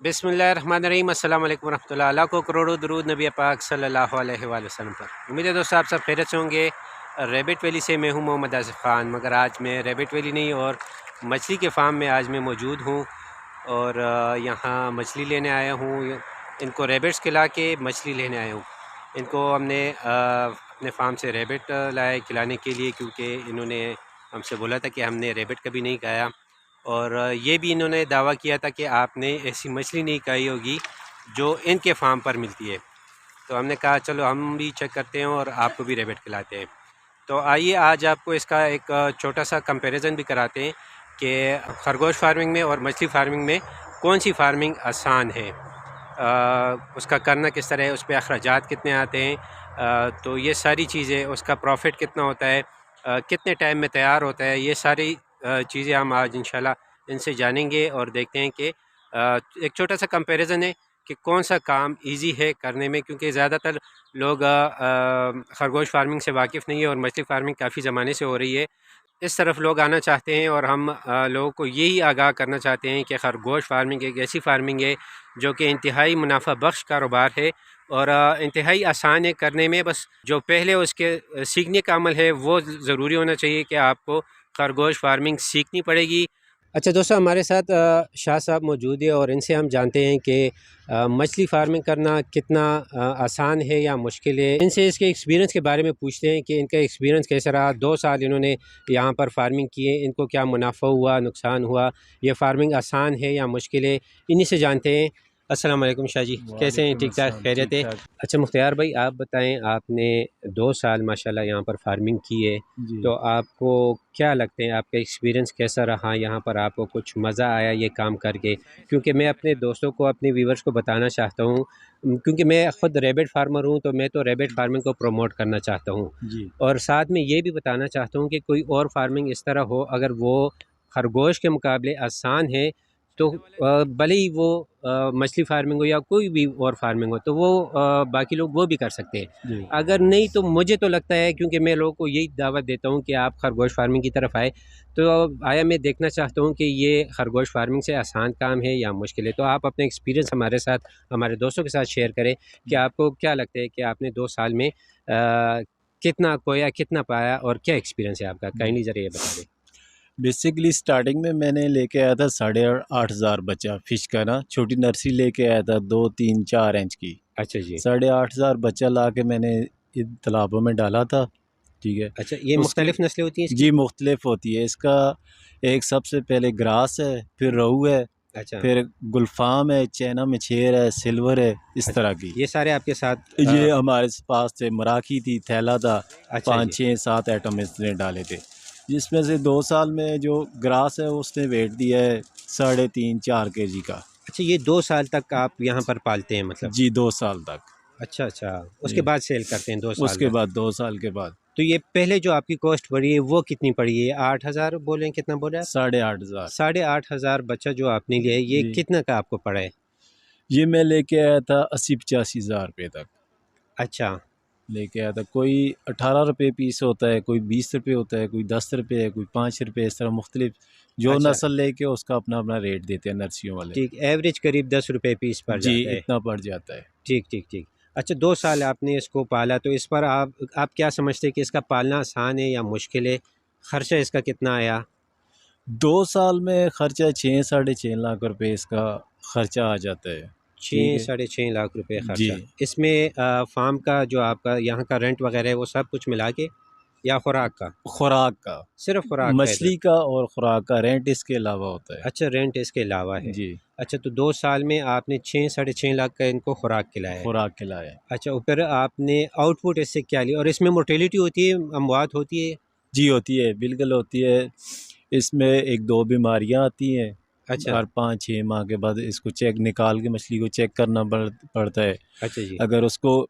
बिस्मिल्लाहिर्रहमानिर्रहीम अस्सलाम वालेकुम रहमतुल्लाह। अल्लाह को करोड़ों दरूद नबी पाक सल्लल्लाहु अलैहि वसल्लम पर। उम्मीद है दोस्तों आप सब खैरियत से होंगे। रैबिट वैली से मैं हूं मोहम्मद आसिफ ख़ान, मगर आज मैं रैबिट वैली नहीं और मछली के फार्म में आज मैं मौजूद हूं और यहाँ मछली लेने आया हूं। इनको रैबिट्स खिला के मछली लेने आया हूं। इनको हमने अपने फार्म से रैबिट लाए खिलाने के लिए, क्योंकि इन्होंने हमसे बोला था कि हमने रैबिट कभी नहीं खाया और ये भी इन्होंने दावा किया था कि आपने ऐसी मछली नहीं खाई होगी जो इनके फार्म पर मिलती है। तो हमने कहा चलो हम भी चेक करते हैं और आपको भी रैबिट खिलाते हैं। तो आइए आज आपको इसका एक छोटा सा कंपैरिजन भी कराते हैं कि खरगोश फार्मिंग में और मछली फार्मिंग में कौन सी फार्मिंग आसान है, उसका करना किस तरह है, उस पर अखराजात कितने आते हैं, तो ये सारी चीज़ें, उसका प्रॉफिट कितना होता है, कितने टाइम में तैयार होता है, ये सारी चीज़ें हम आज इंशाल्लाह इनसे जानेंगे और देखते हैं कि एक छोटा सा कंपैरिजन है कि कौन सा काम इजी है करने में, क्योंकि ज़्यादातर लोग खरगोश फार्मिंग से वाकिफ़ नहीं है और मछली फार्मिंग काफ़ी ज़माने से हो रही है। इस तरफ लोग आना चाहते हैं और हम लोगों को यही आगाह करना चाहते हैं कि खरगोश फार्मिंग एक ऐसी फार्मिंग है जो कि इंतहाई मुनाफा बख्श कारोबार है और इंतहाई आसान है करने में। बस जो पहले उसके सीखने का अमल है वो ज़रूरी होना चाहिए कि आपको खरगोश फार्मिंग सीखनी पड़ेगी। अच्छा दोस्तों, हमारे साथ शाह साहब मौजूद है और इनसे हम जानते हैं कि मछली फार्मिंग करना कितना आसान है या मुश्किल है। इनसे इसके एक्सपीरियंस के बारे में पूछते हैं कि इनका एक्सपीरियंस कैसा रहा। 2 साल इन्होंने यहाँ पर फार्मिंग की है, इनको क्या मुनाफा हुआ, नुकसान हुआ, ये फार्मिंग आसान है या मुश्किल है, इन्हीं से जानते हैं। अस्सलाम वालेकुम शाह जी, कैसे हैं? ठीक ठाक, खैरियत है? अच्छा मुख्तार भाई, आप बताएं, आपने 2 साल माशाल्लाह यहाँ पर फार्मिंग की है, जी। तो आपको क्या लगते हैं, आपका एक्सपीरियंस कैसा रहा यहाँ पर? आपको कुछ मज़ा आया ये काम करके? क्योंकि मैं अपने दोस्तों को, अपने व्यूवर्स को बताना चाहता हूँ, क्योंकि मैं ख़ुद रैबिट फार्मर हूँ, तो मैं तो रैबिट फार्मिंग को प्रमोट करना चाहता हूँ जी। और साथ में ये भी बताना चाहता हूँ कि कोई और फार्मिंग इस तरह हो, अगर वो खरगोश के मुकाबले आसान है, तो भले ही वो मछली फार्मिंग हो या कोई भी और फार्मिंग हो, तो वो बाकी लोग वो भी कर सकते हैं। जी। अगर नहीं तो मुझे तो लगता है, क्योंकि मैं लोगों को यही दावत देता हूँ कि आप खरगोश फार्मिंग की तरफ आए, तो आया मैं देखना चाहता हूँ कि ये खरगोश फार्मिंग से आसान काम है या मुश्किल है। तो आप अपने एक्सपीरियंस हमारे साथ, हमारे दोस्तों के साथ शेयर करें कि आपको क्या लगता है कि आपने 2 साल में कितना खोया, कितना पाया और क्या एक्सपीरियंस है आपका? जी। काइंडली ज़रा ये बता दें। बेसिकली स्टार्टिंग में मैंने लेके आया था 8,500 बच्चा फिश का ना, छोटी नर्सरी लेके आया था 2, 3, 4 इंच की। अच्छा जी। 8,500 बच्चा ला के मैंने इन तालाबों में डाला था। ठीक है। अच्छा, ये उसके मुख्तलिफ़ नस्लें होती हैं इसकी? जी मुख्तलिफ होती है। इसका एक सबसे पहले ग्रास है, फिर रहू है, अच्छा। फिर गुलफाम है, चैना मछेर है, सिल्वर है, इस अच्छा, तरह की। ये सारे आपके साथ ये हमारे पास थे, मराठी थी, थैला था, अच्छा जी। 5, 6, 7 आइटम इसने डाले थे, जिसमें से 2 साल में जो ग्रास है उसने वेट दिया है 3.5, 4 kg का। अच्छा, ये 2 साल तक आप यहाँ पर पालते हैं मतलब? जी 2 साल तक। अच्छा, अच्छा। उसके जी बाद सेल करते हैं 2 साल उसके में? बाद 2 साल के बाद तो ये पहले जो आपकी कॉस्ट पड़ी है वो कितनी पड़ी है? 8,000 बोले, कितना बोले आप? 8,500। साढ़े 8,000 बच्चा जो आपने लिया है, ये जी कितना का आपको पड़ा है? ये मैं लेके आया था 80-85 हज़ार रुपये तक अच्छा। लेके आया था। कोई 18 रुपये पीस होता है, कोई 20 रुपये होता है, कोई 10 रुपये है, कोई 5 रुपये, इस तरह मुख्तलिफ जो अच्छा, नस्ल लेके उसका अपना अपना रेट देते हैं नर्सरियों वाले। ठीक, एवरेज करीब 10 रुपए पीस पड़ जी जाता है। इतना पड़ जाता है। ठीक, ठीक, ठीक। अच्छा, 2 साल आपने इसको पाला, तो इस पर आप क्या समझते हैं कि इसका पालना आसान है या मुश्किल है? खर्चा इसका कितना आया? 2 साल में खर्चा 6, 6.5 लाख रुपए इसका खर्चा आ जाता है। ठीक 6 है। साढ़े 6 लाख रुपए जी खर्चा। इसमें फार्म का जो आपका यहाँ का रेंट वगैरह है, वो सब कुछ मिला के या खुराक का? खुराक का, सिर्फ खुराक का इधर? मछली का और खुराक का रेंट इसके अलावा होता है। अच्छा, रेंट इसके अलावा है। जी अच्छा, तो 2 साल में आपने 6 साढ़े 6 लाख का इनको खुराक खिलाया है। खुराक खिलाया है। अच्छा, ऊपर आपने आउटपुट इससे क्या लिया और इसमें मोर्टेलिटी होती है, अमवात होती है? जी होती है, बिल्कुल होती है। इसमें 1-2 बीमारियां आती हैं। अच्छा। हर 5-6 माह के बाद इसको चेक निकाल के मछली को चेक करना पड़ता है। अच्छा जी। अगर उसको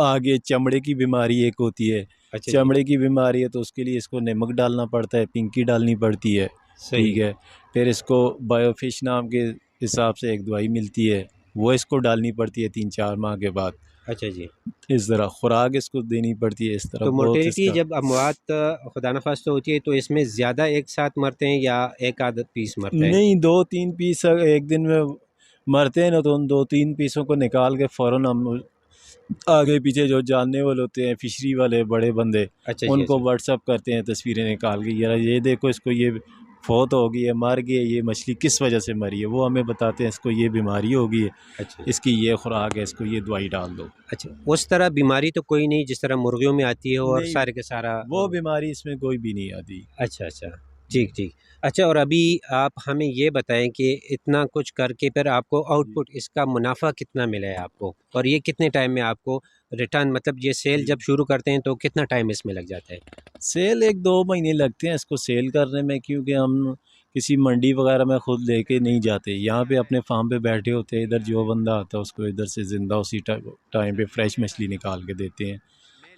आगे चमड़े की बीमारी एक होती है, अच्छा जी। चमड़े की बीमारी है तो उसके लिए इसको नमक डालना पड़ता है, पिंकी डालनी पड़ती है। सही। ठीक है। फिर इसको बायोफिश नाम के हिसाब से एक दवाई मिलती है, वो इसको डालनी पड़ती है 3-4 माह के बाद। अच्छा जी। इस तरह खुराक इसको देनी पड़ती है, इस तरह तो बहुत मोर्टेलिटी इसका। जब अमवात खुदा न खास्ता होती है, तो इसमें ज़्यादा एक साथ मरते हैं या एक आध पीस मरता है? नहीं 2-3 पीस एक दिन में मरते हैं ना तो उन 2-3 पीसों को निकाल के फ़ौरन हम आगे पीछे जो जानने वाले होते हैं, फिशरी वाले बड़े बंदे, अच्छा जी, उनको अच्छा। व्हाट्सअप करते हैं तस्वीरें निकाल के, यार ये देखो इसको ये फ़ौत हो गई है, मर गई है, ये मछली किस वजह से मरी है। वो हमें बताते हैं इसको ये बीमारी हो गई है, अच्छा। इसकी ये खुराक है, इसको ये दवाई डाल दो। अच्छा, उस तरह बीमारी तो कोई नहीं जिस तरह मुर्गियों में आती है और नहीं, सारे के सारा वो बीमारी इसमें कोई भी नहीं आती। अच्छा, अच्छा। ठीक, ठीक। अच्छा, और अभी आप हमें ये बताएँ कि इतना कुछ करके फिर आपको जी, आउटपुट इसका मुनाफ़ा कितना मिला है आपको? और ये कितने टाइम में आपको रिटर्न, मतलब ये सेल जी। जब शुरू करते हैं तो कितना टाइम इसमें लग जाता है? सेल 1-2 महीने लगते हैं इसको सेल करने में, क्योंकि हम किसी मंडी वगैरह में खुद लेके नहीं जाते। यहाँ पे अपने फार्म पे बैठे होते हैं, इधर जो बंदा आता है उसको इधर से ज़िंदा उसी टाइम पे फ्रेश मछली निकाल के देते हैं।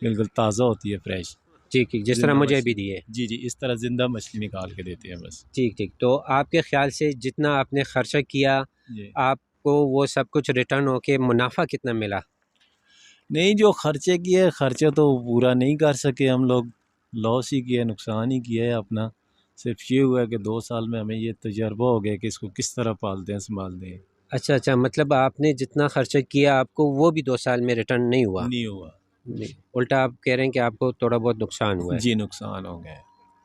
बिल्कुल ताज़ा होती है फ्रेश, ठीक, ठीक, जिस तरह ज़िंदा मुझे अभी मछली। दी है। जी, जी, इस तरह ज़िंदा मछली निकाल के देते हैं बस। ठीक, ठीक। तो आपके ख़्याल से जितना आपने खर्चा किया, जी। आपको वो सब कुछ रिटर्न होके मुनाफ़ा कितना मिला? नहीं, जो खर्चे किए, खर्चे तो पूरा नहीं कर सके हम लोग, लॉस ही किया, नुकसान ही किया है अपना। सिर्फ़ ये हुआ कि 2 साल में हमें ये तजुर्बा हो गया कि इसको किस तरह पालते हैं, सँभालते हैं। अच्छा, अच्छा, मतलब आपने जितना खर्चा किया आपको वो भी 2 साल में रिटर्न नहीं हुआ? नहीं हुआ। नहीं, उल्टा आप कह रहे हैं कि आपको थोड़ा बहुत नुकसान हुआ है। जी, नुकसान हो गए।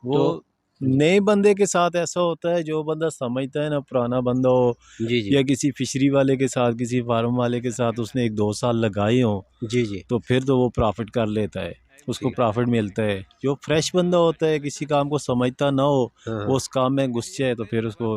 वो तो जी, नए बंदे के साथ ऐसा होता है, जो बंदा समझता है ना, पुराना बंदा हो जी, जी। या किसी फिशरी वाले के साथ, किसी फार्म वाले के साथ उसने 1-2 साल लगाए हों, जी, जी। तो फिर तो वो प्रॉफ़िट कर लेता है, उसको ठीक। प्रॉफ़िट मिलता है। जो फ्रेश बंदा होता है, किसी काम को समझता ना हो, हाँ, वो हाँ। उस काम में घुस जाए तो फिर उसको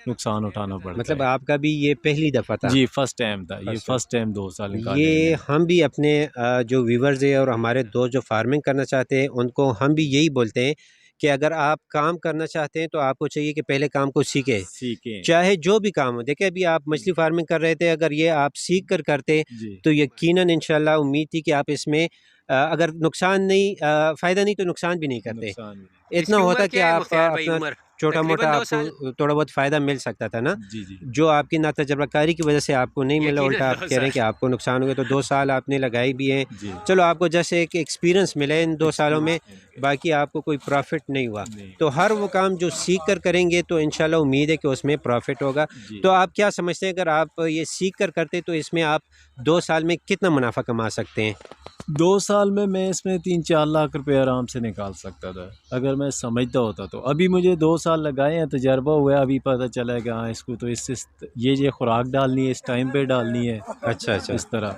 नुकसान उठाना पड़ता मतलब है। आपका भी ये पहली दफ़ा था? जी, फर्स्ट टाइम था, ये फर्स्ट टाइम। फर्स्ट टाइम 2 साल निकाले थे ये मैंने। हम भी अपने जो व्यूअर्स हैं और हमारे दोस्त जो फार्मिंग करना चाहते हैं उनको हम भी यही बोलते हैं कि अगर आप काम करना चाहते हैं तो आपको चाहिए कि पहले काम को सीखें। सीखें। चाहे जो भी काम हो, देखिए अभी आप मछली फार्मिंग कर रहे थे, अगर ये आप सीख कर करते जी, तो यकीनन इंशाल्लाह उम्मीद थी कि आप इसमें अगर नुकसान नहीं, फ़ायदा नहीं तो नुकसान भी नहीं करते। नुकसान भी नहीं। इतना इसकी उम्र होता कि क्या है आप मुख्तार भाई? अपना उम्र छोटा-मोटा तकरीबन 2 साल। आपको थोड़ा बहुत फ़ायदा मिल सकता था ना, जी, जी। जो आपकी नातजुर्बाकारी की वजह से आपको नहीं मिला, उल्टा यकीनन आप 2 कह रहे हैं साल। कि आपको नुकसान हो गया, तो 2 साल आपने लगाए भी हैं। जी, चलो आपको जैसे एक एक्सपीरियंस मिला है इन 2 सालों में, एक्सपीरियंस मिल गया। बाकी आपको कोई प्रॉफ़िट नहीं हुआ। नहीं, तो हर वो काम जो सीख कर करेंगे तो इंशाल्लाह उम्मीद है कि उसमें प्रॉफ़िट होगा। जी। तो आप क्या समझते हैं, अगर आप ये सीख कर करते तो इसमें आप 2 साल में कितना मुनाफ़ा कमा सकते हैं? 2 साल में मैं इसमें 3-4 लाख रुपए आराम से निकाल सकता था, अगर मैं समझता होता तो। अभी मुझे 2 साल लगाए हैं, तजुर्बा हुआ है, अभी पता चला है कि हाँ, इसको तो इससे ये खुराक डालनी है, इस टाइम पे डालनी है, अच्छा, अच्छा। इस तरह।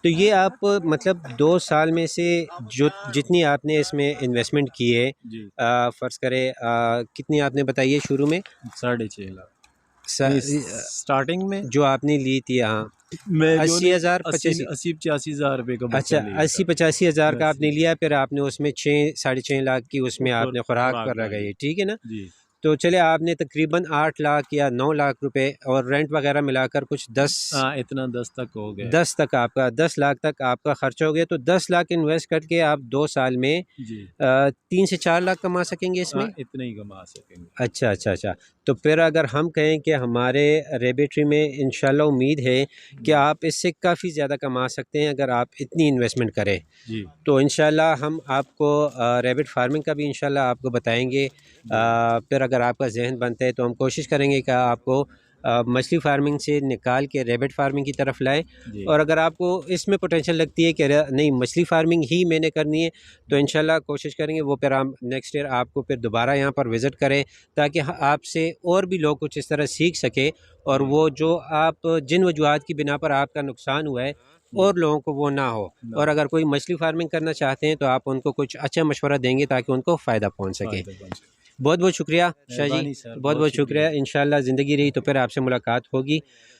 तो ये आप मतलब 2 साल में से जो जितनी आपने इसमें इन्वेस्टमेंट की है, जी, फ़र्ज़ करें कितनी आपने बताई है शुरू में? 6.5 लाख। स नहीं, स्टार्टिंग में जो आपने ली थी, हाँ, मैं जो नहीं 80,000 80 85। 80-85 हज़ार रुपए का बच्चा अच्छा, लिया था। 80-85 हज़ार का आपने 80 लिया, फिर आपने उसमें 6 साढ़े 6 लाख की उसमें ऊपर आपने खुराक खुराक पर लगाई डाली। है, ठीक है ना? जी, तो चलिए आपने तकरीबन 8 लाख या 9 लाख रुपए और रेंट वगैरह मिलाकर कुछ 10, हाँ, इतना 10 तक हो गया। 10 तक आपका 10 लाख तक आपका खर्चा हो गया, तो 10 लाख इन्वेस्ट करके आप 2 साल में जी, 3 से 4 लाख कमा सकेंगे हाँ, इसमें? इतने ही कमा सकेंगे। अच्छा, अच्छा, अच्छा। तो फिर अगर हम कहें कि हमारे रेबिट्री में इंशाल्लाह उम्मीद है कि जी, आप इससे काफ़ी ज़्यादा कमा सकते हैं अगर आप इतनी इन्वेस्टमेंट करें। जी, तो इंशाल्लाह हम आपको रैबिट फार्मिंग का भी इंशाल्लाह आपको बताएँगे। जी, फिर अगर आपका ज़हन बनता है तो हम कोशिश करेंगे कि आपको मछली फार्मिंग से निकाल के रैबिट फार्मिंग की तरफ लाएँ। जी, और अगर आपको इसमें पोटेंशियल लगती है कि नहीं, मछली फार्मिंग ही मैंने करनी है, तो इंशाल्लाह कोशिश करेंगे वो फिर हम नेक्स्ट ईयर आपको फिर दोबारा यहाँ पर विज़िट करें, ताकि आपसे और भी लोग कुछ इस तरह सीख सकें और जी, वो जो आप जिन वजूहात की बिना पर आपका नुकसान हुआ है जी, और लोगों को वो ना हो। ना और हो, अगर कोई मछली फार्मिंग करना चाहते हैं तो आप उनको कुछ अच्छा मशवरा देंगे ताकि उनको फ़ायदा पहुँच सके। फ़ायदा पहुँचे। बहुत बहुत शुक्रिया शाह जी, मेहरबानी सर, बहुत बहुत बहुत शुक्रिया। शुक्रिया। इंशाल्लाह ज़िंदगी रही तो फिर आपसे मुलाकात होगी।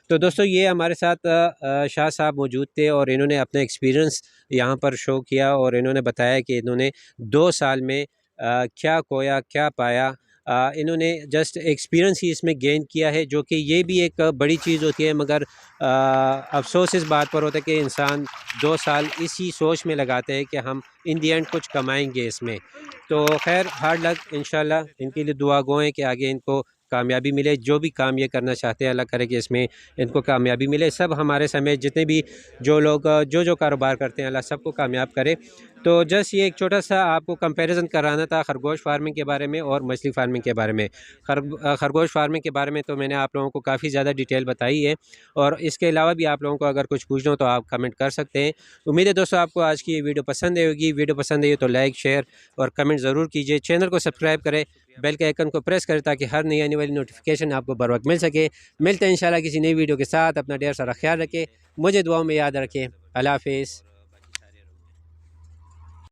तो दोस्तों, ये हमारे साथ शाह साहब मौजूद थे और इन्होंने अपना एक्सपीरियंस यहाँ पर शो किया और इन्होंने बताया कि इन्होंने 2 साल में क्या खोया, क्या पाया। इन्होंने जस्ट एक्सपीरियंस ही इसमें गेन किया है, जो कि ये भी एक बड़ी चीज़ होती है, मगर अफ़सोस इस बात पर होता है कि इंसान 2 साल इसी सोच में लगाते हैं कि हम इन दी एंड कुछ कमाएँगे इसमें। तो ख़ैर, हार्ड लक, इंशाल्लाह इनके लिए दुआ गो है कि आगे इनको कामयाबी मिले। जो भी काम ये करना चाहते हैं अल्लाह करे कि इसमें इनको कामयाबी मिले। सब हमारे समेत जितने भी जो लोग जो कारोबार करते हैं अल्लाह सबको कामयाब करे। तो जस्ट ये एक छोटा सा आपको कंपैरिजन कराना था खरगोश फार्मिंग के बारे में और मछली फार्मिंग के बारे में। खरगोश फार्मिंग के बारे में तो मैंने आप लोगों को काफ़ी ज़्यादा डिटेल बताई है, और इसके अलावा भी आप लोगों को अगर कुछ पूछना हो तो आप कमेंट कर सकते हैं। उम्मीद है दोस्तों आपको आज की ये वीडियो पसंद आएगी। वीडियो पसंद आई तो लाइक, शेयर और कमेंट ज़रूर कीजिए। चैनल को सब्सक्राइब करें, बेल के आइकन को प्रेस करें ताकि हर नई आने वाली नोटिफिकेशन आपको बर वक्त मिल सके। मिलते हैं इंशाल्लाह किसी नई वीडियो के साथ। अपना ढेर सारा ख्याल रखें, मुझे दुआओं में याद रखें। अल्लाह हाफिज़।